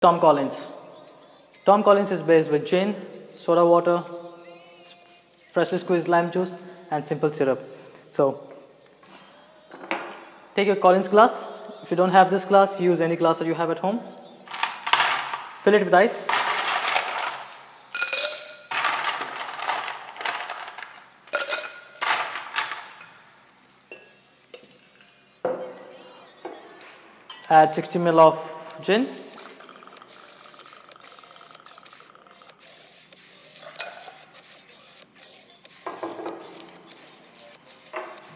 Tom Collins. Tom Collins is based with gin, soda water, freshly squeezed lime juice and simple syrup. So take your Collins glass. If you don't have this glass, use any glass that you have at home. Fill it with ice. Add 60 ml of gin.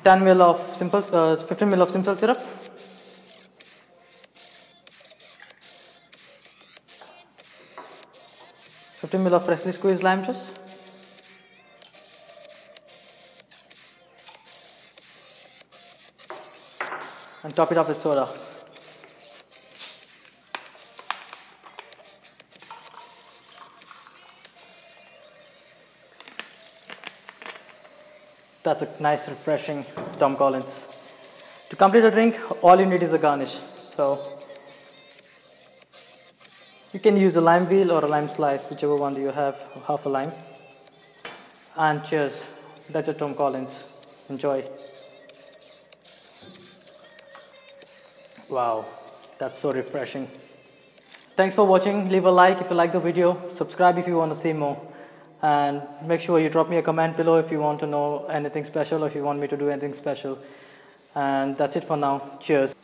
$10 ml of 15 ml of simple syrup. $15 ml of freshly squeezed lime juice. And top it up with soda. That's a nice, refreshing Tom Collins. To complete a drink, all you need is a garnish. So you can use a lime wheel or a lime slice, whichever one do you have, half a lime. And cheers. That's your Tom Collins. Enjoy. Wow, that's so refreshing. Thanks for watching. Leave a like if you like the video. Subscribe if you want to see more. And make sure you drop me a comment below if you want to know anything special or if you want me to do anything special. And that's it for now. Cheers.